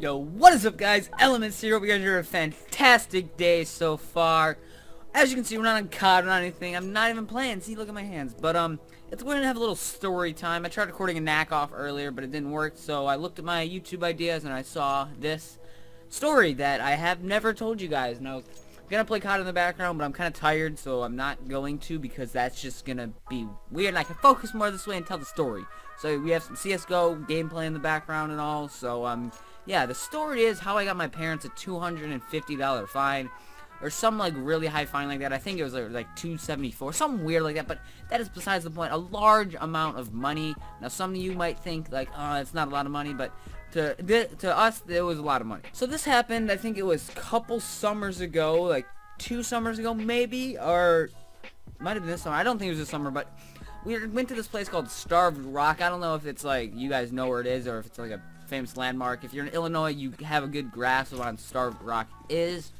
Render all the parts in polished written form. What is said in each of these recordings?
Yo, what is up, guys? Elements here. Hope you guys are a fantastic day so far. As you can see, we're not on COD, we're not anything. I'm not even playing. See, look at my hands. But we're gonna have a little story time. I tried recording a knack off earlier, but it didn't work. So I looked at my YouTube ideas and I saw this story that I have never told you guys. Now, I'm gonna play COD in the background, but I'm kind of tired, so I'm not going to because that's just gonna be weird. And I can focus more this way and tell the story. So we have some CS:GO gameplay in the background and all. So yeah, the story is how I got my parents a $250 fine, or some like really high fine like that. I think it was like 274, something weird like that. But that is besides the point. A large amount of money. Now, some of you might think like, oh, it's not a lot of money, but to us, it was a lot of money. So this happened, I think it was a couple summers ago, like 2 summers ago maybe, or might have been this summer. I don't think it was this summer, but we went to this place called Starved Rock. I don't know if it's like, you guys know where it is, or if it's like a famous landmark. If you're in Illinois, you have a good grasp of what Starved Rock is.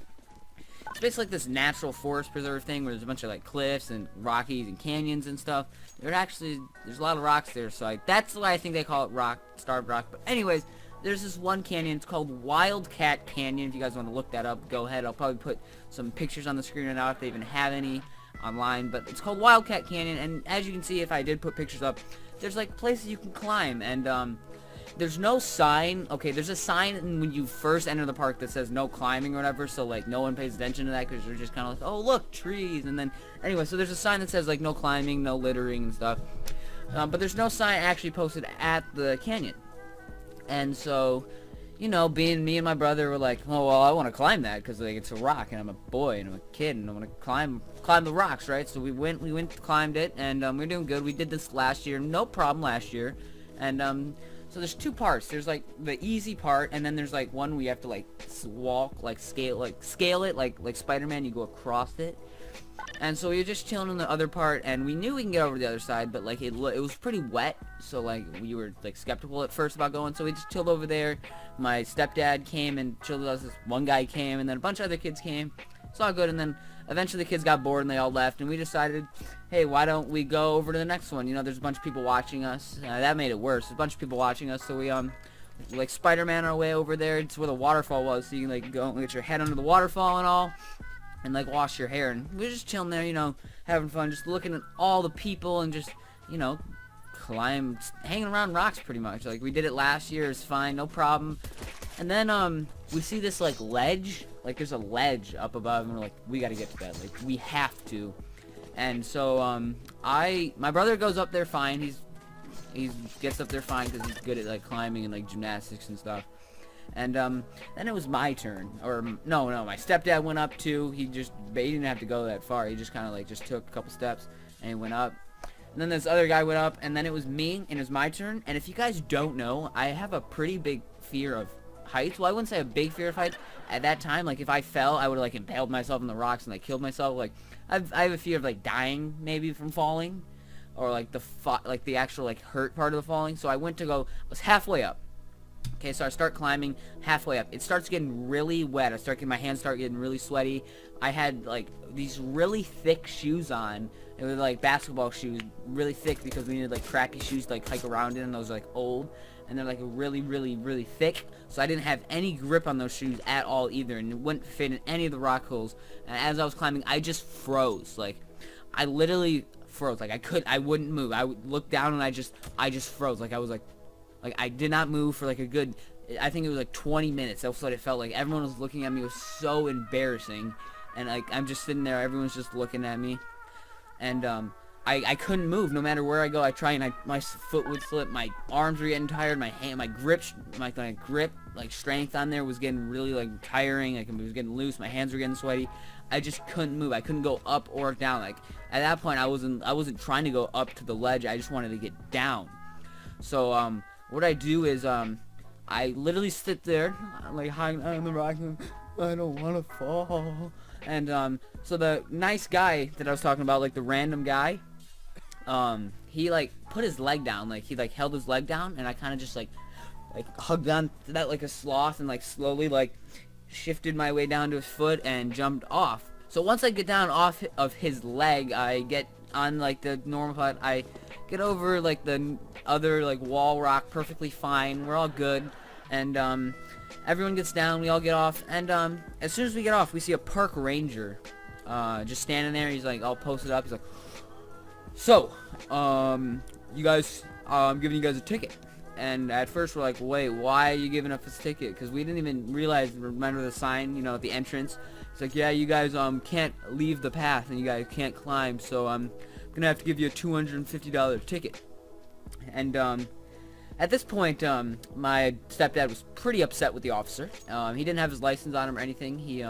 It's basically like this natural forest preserve thing where there's a bunch of like cliffs and rockies and canyons and stuff. There's a lot of rocks there, so that's why I think they call it Starved Rock. But anyways, there's this one canyon. It's called Wildcat Canyon. If you guys want to look that up, go ahead. I'll probably put some pictures on the screen right now if they even have any online. But it's called Wildcat Canyon, and as you can see, if I did put pictures up, there's like places you can climb, and there's no sign. Okay, there's a sign when you first enter the park that says no climbing or whatever, so like no one pays attention to that because they're just kind of like, oh look, trees. And then anyway, so there's a sign that says like no climbing, no littering and stuff, but there's no sign actually posted at the canyon. And so, you know, being me and my brother were like, oh well, I want to climb that because like it's a rock and I'm a boy and I'm a kid and I want to climb the rocks, right? So we went climbed it, and we're doing good. We did this last year, no problem last year. And so there's 2 parts. There's like the easy part, and then there's like one where you have to like walk, like scale it, like Spider-Man. You go across it. And so we were just chilling on the other part, and we knew we can get over to the other side, but like it was pretty wet, so like we were like skeptical at first about going. So we just chilled over there. My stepdad came and chilled with us. This one guy came, and then a bunch of other kids came. It's all good, and then eventually the kids got bored and they all left, and we decided, hey, why don't we go over to the next one? You know, there's a bunch of people watching us. That made it worse. There's a bunch of people watching us, so we like Spider-Man our way over there. It's where the waterfall was, so you can like go and get your head under the waterfall and all, and like wash your hair. And we were just chilling there, you know, having fun, just looking at all the people and just, you know, hanging around rocks pretty much. Like we did it last year. It's fine, no problem. And then we see this like ledge, like there's a ledge up above, and we're like, we gotta get to that, like we have to. And so my brother goes up there fine. He gets up there fine because he's good at like climbing and like gymnastics and stuff. And then it was my turn, or no, my stepdad went up too. He didn't have to go that far. He just kind of like just took a couple steps and he went up. And then this other guy went up, and then it was me, and it was my turn. And if you guys don't know, I have a pretty big fear of heights. Well, I wouldn't say a big fear of heights. At that time, like if I fell, I would have like impaled myself in the rocks and like killed myself. Like I have a fear of like dying maybe from falling, or like the actual like hurt part of the falling. So I was halfway up. Okay, so I start climbing halfway up. It starts getting really wet. My hands start getting really sweaty. I had like these really thick shoes on. It was like basketball shoes, really thick because we needed like crappy shoes to like hike around in, and those are like old. And they're like really, really, really thick. So I didn't have any grip on those shoes at all either, and it wouldn't fit in any of the rock holes. And as I was climbing, I just froze. Like, I literally froze. Like, I wouldn't move. I would look down and I just froze. Like, I was like I did not move for like a good, I think it was like 20 minutes. That's what it felt like. Everyone was looking at me. It was so embarrassing. And like, I'm just sitting there. Everyone's just looking at me. And I couldn't move no matter where I go. I try, and my foot would slip. My arms were getting tired. My grip like strength on there was getting really like tiring. Like it was getting loose. My hands were getting sweaty. I just couldn't move. I couldn't go up or down. Like at that point, I wasn't trying to go up to the ledge. I just wanted to get down. So what I do is I literally sit there like hanging on the rock. I don't want to fall. And so the nice guy that I was talking about, like the random guy, he like put his leg down, like he like held his leg down, and I kind of just like hugged on to that like a sloth, and like slowly like shifted my way down to his foot and jumped off. So once I get down off of his leg, I get on like the normal part. I get over like the other like wall rock perfectly fine. We're all good. and everyone gets down, we all get off, and as soon as we get off, we see a park ranger just standing there. He's like all posted up. He's like, so you guys, I'm giving you guys a ticket. And at first we're like, wait, why are you giving us this ticket? Because we didn't even remember the sign, you know, at the entrance. It's like, yeah, you guys can't leave the path and you guys can't climb, so I'm gonna have to give you a $250 ticket. And at this point, my stepdad was pretty upset with the officer. He didn't have his license on him or anything. He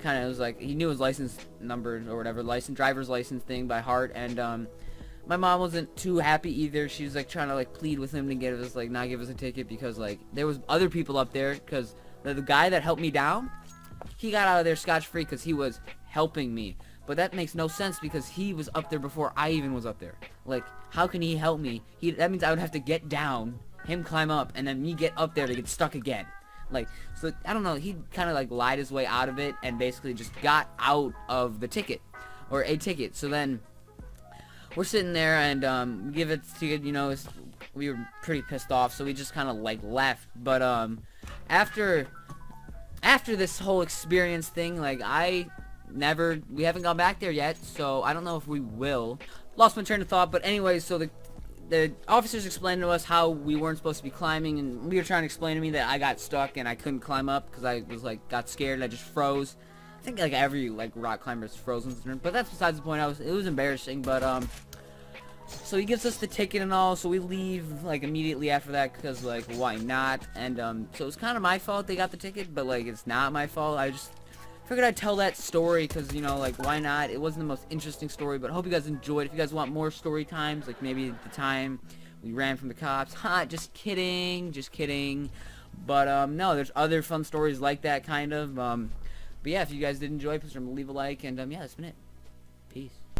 kind of was like, he knew his license number or whatever, driver's license thing by heart, and my mom wasn't too happy either. She was like trying to like plead with him to get us, like, not give us a ticket, because like there was other people up there, because the guy that helped me down, he got out of there scotch-free because he was helping me. But that makes no sense because he was up there before I even was up there. Like, how can he help me? That means I would have to get down, him climb up, and then me get up there to get stuck again. Like, so I don't know, he kind of like lied his way out of it and basically just got out of the ticket, or a ticket. So then we're sitting there and give it to, you know, we were pretty pissed off, so we just kind of like left. But after this whole experience thing, like we haven't gone back there yet, so I don't know if we will. Lost my train of thought, but anyway, so the officers explained to us how we weren't supposed to be climbing, and we were trying to explain to me that I got stuck and I couldn't climb up because I was like got scared and I just froze. I think like every like rock climber is frozen, but that's besides the point. It was embarrassing, but so he gives us the ticket and all, so we leave like immediately after that because like why not? And so it's kind of my fault they got the ticket, but like it's not my fault. I just figured I'd tell that story because, you know, like why not? It wasn't the most interesting story, but I hope you guys enjoyed. If you guys want more story times, like maybe the time we ran from the cops, just kidding. But no, there's other fun stories like that kind of. But yeah, if you guys did enjoy, please remember to leave a like, and yeah, that's been it. Peace.